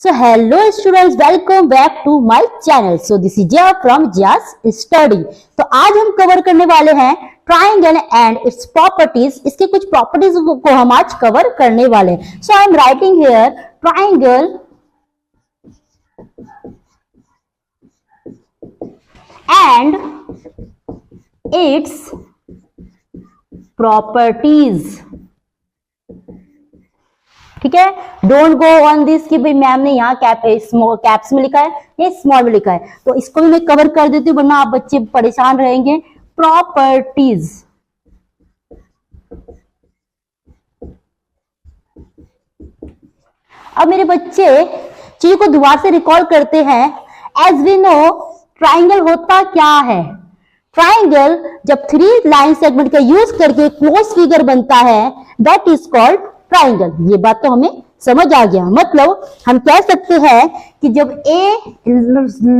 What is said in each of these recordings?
So hello students, welcome back to my channel. So this is Jia from Jia's Study. तो आज हम cover करने वाले हैं ट्राइंगल एंड इट्स प्रॉपर्टीज. इसके कुछ प्रॉपर्टीज को हम आज कवर करने वाले हैं. So I am writing here triangle and its properties. ठीक है, डोंट गो ऑन दिस कि भाई मैम ने यहाँ कैप्स में लिखा है या स्मॉल में लिखा है, तो इसको भी मैं कवर कर देती हूँ वरना आप बच्चे परेशान रहेंगे. प्रॉपर्टीज. अब मेरे बच्चे चीज को दोबारा से रिकॉल करते हैं. एज वी नो ट्राइंगल होता क्या है. ट्राइंगल जब 3 लाइन सेगमेंट का यूज करके क्लोज फिगर बनता है दैट इज कॉल्ड ट्राइंगल. ये बात तो हमें समझ आ गया. मतलब हम कह सकते हैं कि जब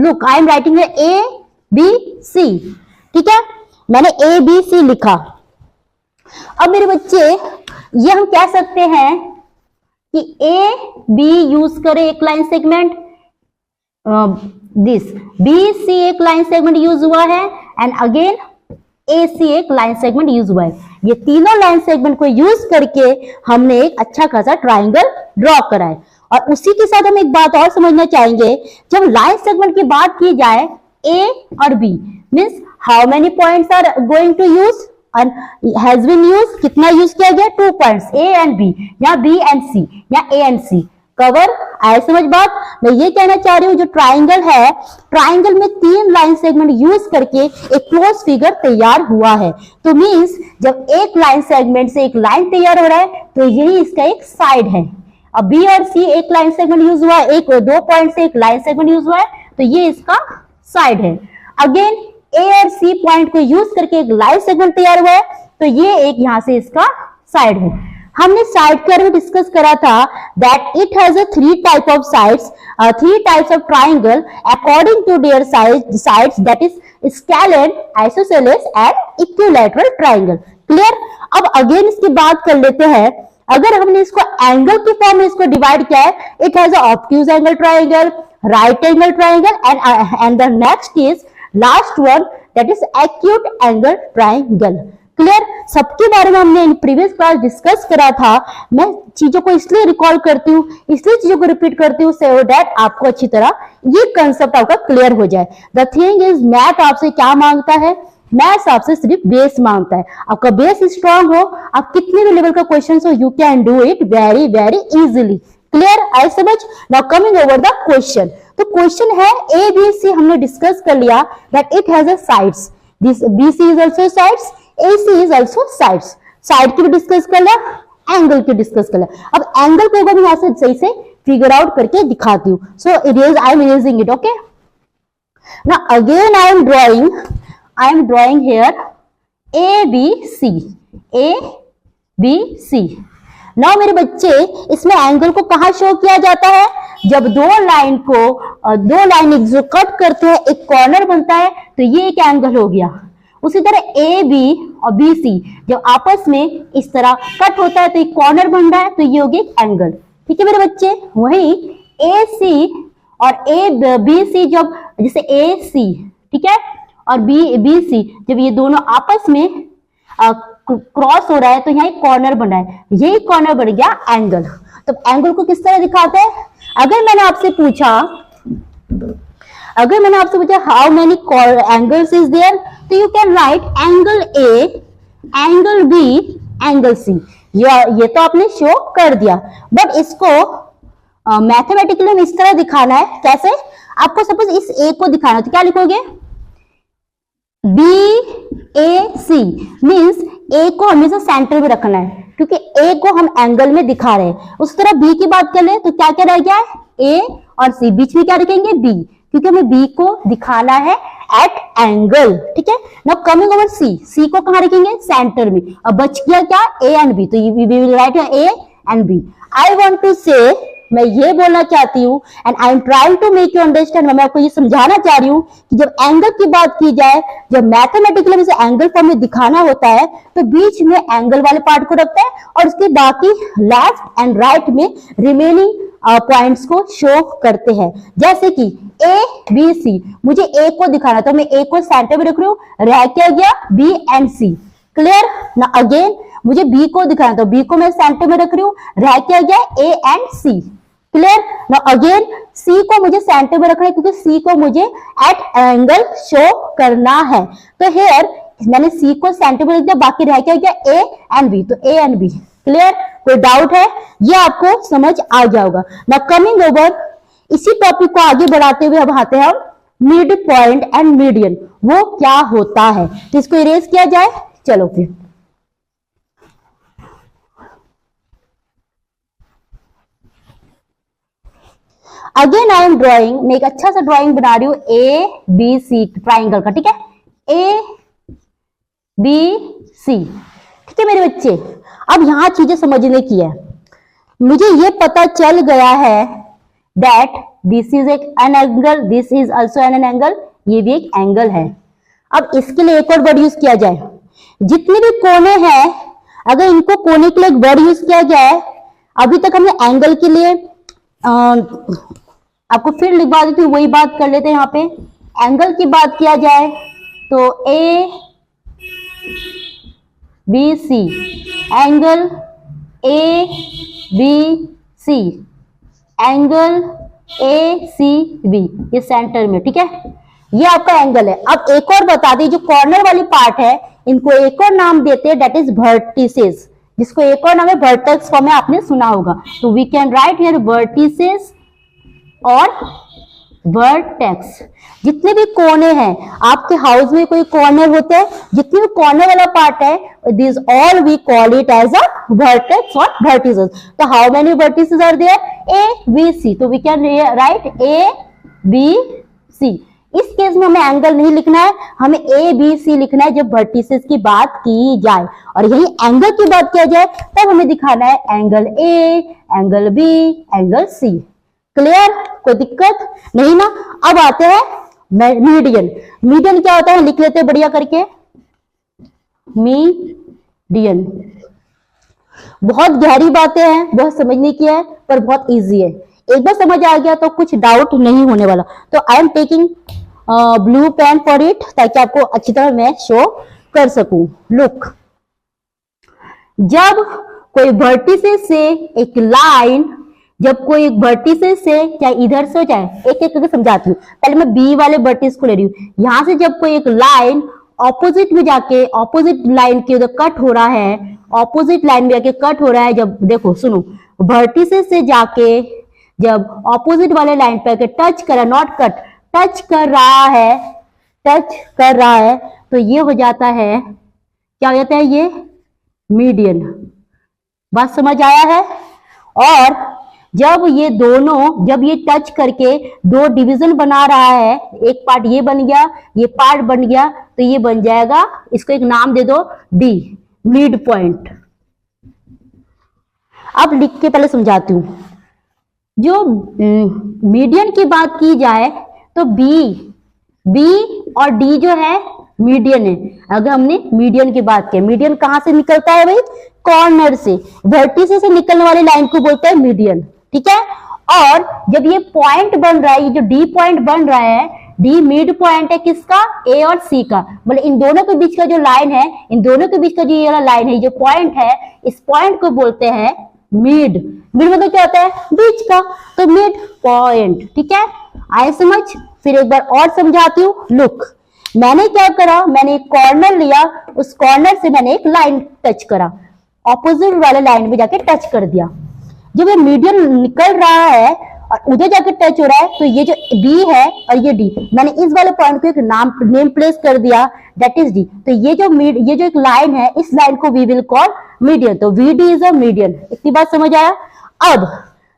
look I am writing A B C. ठीक है, मैंने ए बी सी लिखा. अब मेरे बच्चे ये हम कह सकते हैं कि ए बी यूज करे एक line segment, this B C एक लाइन सेगमेंट यूज हुआ है एंड अगेन ए सी एक लाइन सेगमेंट यूज हुआ है. ये तीनों लाइन सेगमेंट को यूज करके हमने एक अच्छा खासा ट्राइंगल ड्रॉ करा है. और उसी के साथ हम एक बात और समझना चाहेंगे. जब लाइन सेगमेंट की बात की जाए ए और B means how many points are going to use and has been use. कितना यूज किया गया? 2 पॉइंट्स ए एंड बी, या बी एंड सी या ए एंड सी. कवर आए समझ बात. मैं ये कहना चाह रही हूँ जो ट्राइंगल है, ट्राइंगल में 3 लाइन सेगमेंट यूज करके एक क्लोज फिगर तैयार हुआ है. तो मींस जब एक लाइन सेगमेंट से एक लाइन तैयार हो रहा है तो यही इसका एक साइड है. अब बी और सी एक लाइन सेगमेंट यूज हुआ है, एक 2 पॉइंट से एक लाइन सेगमेंट यूज हुआ है, तो ये इसका साइड है. अगेन ए और सी पॉइंट को यूज करके एक लाइन सेगमेंट तैयार हुआ है, तो ये एक यहां से इसका साइड है. हमने साइड के बारे में डिस्कस करा था that it has a 3 type of sides, 3 types of triangle according to their sides that is scalene, isosceles and equilateral triangle. Clear. अब अगेन इसकी बात कर लेते हैं. अगर हमने इसको एंगल के फॉर्म में इसको डिवाइड किया है, it has a obtuse angle triangle, right angle triangle and the next is last one that is acute angle triangle. Clear. सबके बारे में हमने इन प्रीवियस क्लास डिस्कस करा था. मैं चीजों को इसलिए रिकॉल करती हूँ, इसलिए चीजों को रिपीट करती हूँ सो दैट आपको अच्छी तरह ये कंसेप्ट आपका क्लियर हो जाए. द थिंग इज मैथ आपसे क्या मांगता है? मैथ्स आपसे सिर्फ बेस मांगता है. आपका बेस स्ट्रांग हो, आप कितने भी लेवल का क्वेश्चन हो, you can do it very very easily. Clear. आई समझ. Now coming over the question. तो क्वेश्चन है ए बी सी हमने डिस्कस कर लिया that it has a sides. This B C is also sides, AC is also sides. Side की भी discuss कर लिया, एंगल की डिस्कस कर लिया. अब एंगल को मैं यहां से सही से फिगर आउट करके दिखाती हूँ. So I am erasing it. Okay. Now again I am drawing here A B C. A B C. Now मेरे बच्चे इसमें एंगल को कहां शो किया जाता है? जब दो लाइन जो कट करते हैं एक कॉर्नर बनता है तो ये एक एंगल हो गया. उसी तरह ए बी और बी सी जब आपस में इस तरह कट होता है तो एक कॉर्नर बन रहा है, तो ये हो गया एक एंगल. ठीक है मेरे बच्चे. वहीं ए सी और ए बी सी जब जैसे ए सी ठीक है और बी सी जब ये दोनों आपस में क्रॉस हो रहा है तो यहाँ एक कॉर्नर बन रहा है, यही कॉर्नर बन गया एंगल. तो एंगल को किस तरह दिखाते हैं? अगर मैंने आपसे पूछा how many angles is there, तो you can write angle A, angle B, angle C. ये तो आपने शो कर दिया. बट इसको मैथमेटिकली में इस तरह दिखाना है. कैसे? आपको सपोज इस ए को दिखाना है तो क्या लिखोगे? बी ए सी मीन्स ए को हमेशा सेंटर में रखना है क्योंकि ए को हम एंगल में दिखा रहे हैं. उस तरह बी की बात कर ले तो क्या क्या रह गया है? ए और सी. बीच में क्या रखेंगे? बी, क्योंकि हमें बी को दिखाना है एट एंगल. ठीक है. Now coming over C. C को कहां रखेंगे? सेंटर में. अब बच गया क्या? A and B. तो we will write A and B. I want to say मैं ये बोलना चाहती हूँ and I am trying to make you understand, मैं आपको ये समझाना चाह रही हूँ कि जब एंगल की बात की जाए, जब मैथमेटिकली इसे एंगल फॉर्म में दिखाना होता है तो बीच में एंगल वाले पार्ट को रखता है और उसके बाकी लेफ्ट एंड राइट में रिमेनिंग पॉइंट्स को शो करते हैं। जैसे कि ए बी सी, मुझे ए को दिखाना तो मैं ए को सेंटर में रख रही हूँ, रह क्या गया बी एंड सी। क्लियर ना? अगेन मुझे बी को दिखाना तो बी को मैं सेंटर में रख रही हूँ, रह क्या गया ए एंड सी। क्लियर ना? अगेन सी को मुझे सेंटर में रखना है क्योंकि सी को मुझे एट एंगल शो करना है। तो हेयर मैंने सी को सेंटर में रख दिया, बाकी रह क्या गया ए एंड बी, तो ए एंड बी। क्लियर? कोई डाउट है? ये आपको समझ आ गया होगा ना। कमिंग ओवर, इसी टॉपिक को आगे बढ़ाते हुए अब आते हैं हम मिड पॉइंट एंड मीडियन, वो क्या होता है। तो इसको इरेज किया जाए, चलो फिर। अगेन आई एम ड्रॉइंग, मैं एक अच्छा सा ड्राइंग बना रही हूं ए बी सी ट्राइंगल का, ठीक है, ए बी सी, ठीक है मेरे बच्चे। अब यहां चीजें समझने की है, मुझे ये पता चल गया है that this is an angle, this is also an angle, ये भी एक एंगल है। अब इसके लिए एक और वर्ड यूज किया जाए, जितने भी कोने हैं अगर इनको कोने के लिए एक वर्ड यूज किया जाए, अभी तक हमने एंगल के लिए आपको फिर लिखवा देती हूँ, वही बात कर लेते हैं। यहाँ पे एंगल की बात किया जाए तो A B C, angle A B C, angle A C B, ये सेंटर में, ठीक है, ये आपका एंगल है। अब एक और बता दी, जो कॉर्नर वाली पार्ट है इनको एक और नाम देते हैं, दैट इज वर्टिसेस, जिसको एक और नाम है वर्टेक्स फॉर्म में, आपने सुना होगा। तो we can write here vertices और वर्टेक्स। जितने भी कोने हैं आपके हाउस में, कोई कॉर्नर होते हैं, जितने भी कॉर्नर वाला पार्ट है, this all we call it as a vertex और वर्टिसेस। तो how many vertices are there? A B C, तो we can write A B C. इस केस में हमें एंगल नहीं लिखना है, हमें ए बी सी लिखना है जब वर्टिसेस की बात की जाए, और यही एंगल की बात किया जाए तब हमें दिखाना है angle A, angle B, angle C. Clear? कोई दिक्कत नहीं ना। अब आते हैं मीडियन। मीडियन क्या होता है, लिख लेते हैं बढ़िया करके, मीडियन। बहुत गहरी बातें हैं, बहुत समझने की है, पर बहुत इजी है। एक बार समझ आ गया तो कुछ डाउट नहीं होने वाला। तो I am taking blue pen for it, ताकि आपको अच्छी तरह मैं शो कर सकूं। लुक, जब कोई वर्टिसेस से एक लाइन, जब कोई एक वर्टिसेस से, चाहे इधर से हो चाहे, एक एक करके समझाती हूँ। पहले मैं बी वाले वर्टिस को ले रही हूँ। यहां से जब कोई एक लाइन ऑपोजिट में जाके, ऑपोजिट लाइन के उधर कट हो रहा है, ऑपोजिट लाइन में जाके कट हो रहा है, जब देखो सुनो, वर्टिसेस से जाके जब ऑपोजिट वाले लाइन पे टच कर, नॉट कट, टच कर रहा है, टच कर रहा है, तो ये हो जाता है, क्या हो जाता है, ये मीडियन। बात समझ आया है? और जब ये दोनों, जब ये टच करके दो डिवीजन बना रहा है, एक पार्ट ये बन गया, ये पार्ट बन गया, तो ये बन जाएगा, इसको एक नाम दे दो डी, मिड पॉइंट। अब लिख के पहले समझाती हूं। जो मीडियन की बात की जाए तो बी और डी जो है मीडियन है। अगर हमने मीडियन की बात की, मीडियन कहां से निकलता है भाई? कॉर्नर से, वर्टिसेस से निकलने वाली लाइन को बोलते हैं मीडियन, ठीक है। और जब ये पॉइंट बन रहा है, ये जो डी पॉइंट बन रहा है, डी मिड पॉइंट है किसका? ए और सी का। मतलब इन दोनों के बीच का जो लाइन है, इन दोनों के बीच का जो ये वाला लाइन है, जो पॉइंट है, इस पॉइंट को बोलते हैं मिड। मिड मतलब क्या होता है? बीच का, तो मिड पॉइंट, ठीक है। आए समझ? फिर एक बार और समझाती हूँ। लुक, मैंने क्या करा, मैंने एक कॉर्नर लिया, उस कॉर्नर से मैंने एक लाइन टच करा, ऑपोजिट वाले लाइन में जाके टच कर दिया। जब ये मीडियन निकल रहा है और उधर जाके टच हो रहा है, तो ये जो बी है और ये डी, मैंने इस वाले पॉइंट को एक नेम प्लेस कर दिया, दैट इज डी। तो ये जो एक लाइन है, इस लाइन को वी विल कॉल मीडियन। तो V D is a median. इतनी बात समझ आया? अब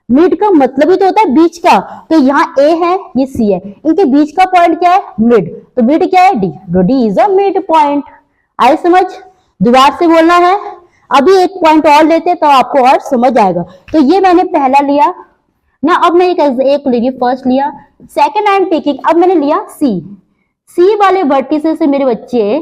मिड का मतलब ही तो होता है बीच का, तो यहाँ ए है, ये सी है, इनके बीच का पॉइंट क्या है? मिड। तो मिड क्या है? डी। तो D is a mid point. आए समझ? दोबारा से बोलना है। अभी एक पॉइंट और लेते तो आपको और समझ आएगा। तो ये मैंने पहला लिया, ना अब मैं एक ले लिया, फर्स्ट लिया, सेकंड आई एम टेकिंग, अब मैंने लिया सी वाले वर्टिसेस से मेरे बच्चे,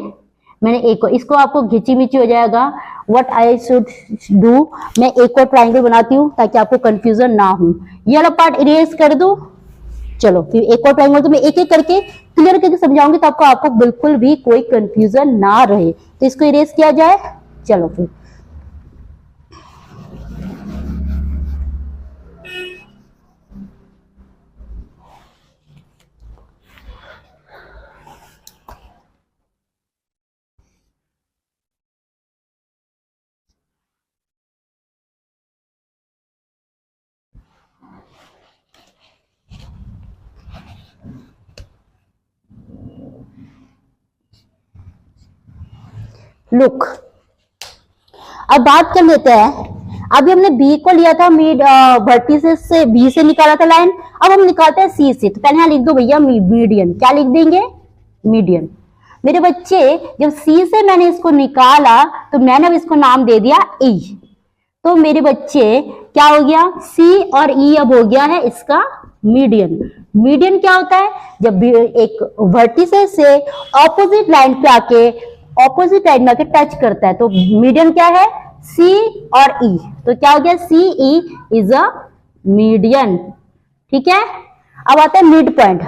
मैंने एक और, इसको आपको घिची मिची हो जाएगा, व्हाट आई शुड डू, मैं एक और ट्राइंगल बनाती हूँ ताकि आपको कंफ्यूजन ना हो। ये वाला पार्ट इरेज कर दो। चलो फिर एक और ट्राइंगल तो मैं एक एक करके क्लियर करके समझाऊंगी, तो आपको बिल्कुल भी कोई कंफ्यूजन ना रहे। तो इसको इरेज किया जाए। चलो फिर लुक, अब बात कर लेते हैं। अभी हमने बी को लिया था, मिड वर्टिसेस से बी से निकाला था लाइन, अब हम निकालते हैं सी से। तो पहले यहां लिख दो भैया मीडियन, क्या लिख देंगे, मीडियन। मेरे बच्चे जब सी से मैंने इसको निकाला तो मैंने अब इसको नाम दे दिया ई। तो मेरे बच्चे क्या हो गया, सी और ई अब हो गया है इसका मीडियन। मीडियन क्या होता है, जब एक वर्टिसेस से ऑपोजिट लाइन पे आके टच करता है, तो मीडियन क्या है, सी और ई। तो क्या हो गया, सी ई इज अ मीडियन। ठीक है, अब आता है मिड पॉइंट।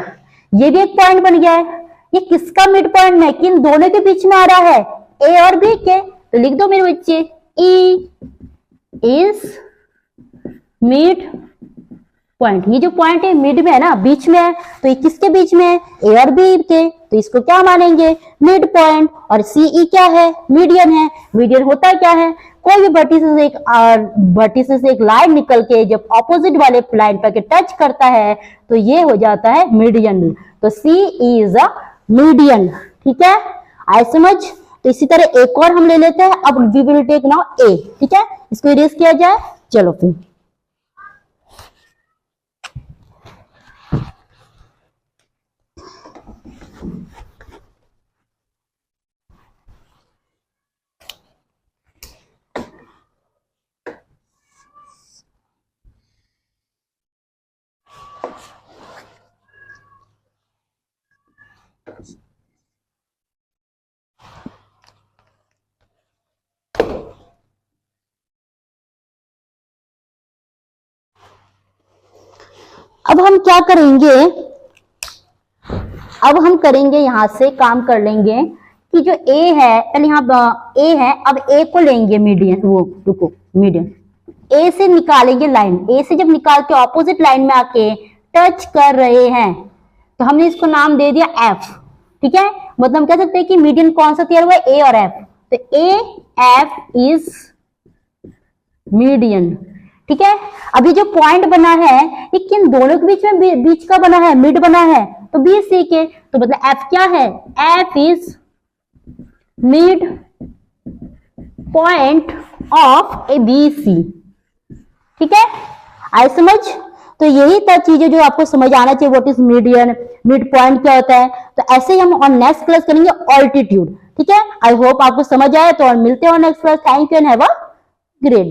ये भी एक पॉइंट बन गया है। ये किसका मिड पॉइंट है, किन दोनों के बीच में आ रहा है, ए और बी के। तो लिख दो मेरे बच्चे, ई इज मिड पॉइंट। ये जो पॉइंट है मिड में है ना, बीच में है, तो ये किसके बीच में है, ए और बी के। तो इसको क्या मानेंगे, मिड पॉइंट। और सी ई क्या है, मीडियन है। मीडियन होता क्या है, कोई भी वर्टिसेस से एक लाइन निकल के जब ऑपोजिट वाले लाइन पर टच करता है तो ये हो जाता है मीडियन। तो सी इज अ मीडियन। ठीक है, आए समझ। तो इसी तरह एक और हम ले लेते हैं। अब वी विल टेक नाउ ए। ठीक है, इसको इरेज किया जाए। चलो फिर अब हम क्या करेंगे, अब हम करेंगे यहां से काम कर लेंगे कि जो ए है, पहले यहाँ ए है, अब ए को लेंगे मीडियन, वो रुको मीडियन, ए से निकालेंगे लाइन। ए से जब निकाल के ऑपोजिट लाइन में आके टच कर रहे हैं तो हमने इसको नाम दे दिया एफ। ठीक है, मतलब हम कह सकते हैं कि मीडियन कौन सा तैयार हुआ है, ए और एफ। तो ए एफ इज मीडियन। ठीक है, अभी जो पॉइंट बना है ये किन दोनों के बीच में, बीच का बना है, मिड बना है, तो बी सी के। तो मतलब एफ क्या है, F is mid point of A B C. ठीक है, आई समझ। तो यही तक चीजें जो आपको समझ आना चाहिए, what is median, mid point क्या होता है। तो ऐसे ही हम ऑन नेक्स्ट क्लास करेंगे ऑल्टीट्यूड। ठीक है, आई होप आपको समझ आए। तो और मिलते हैं next class. Thank you and have a great.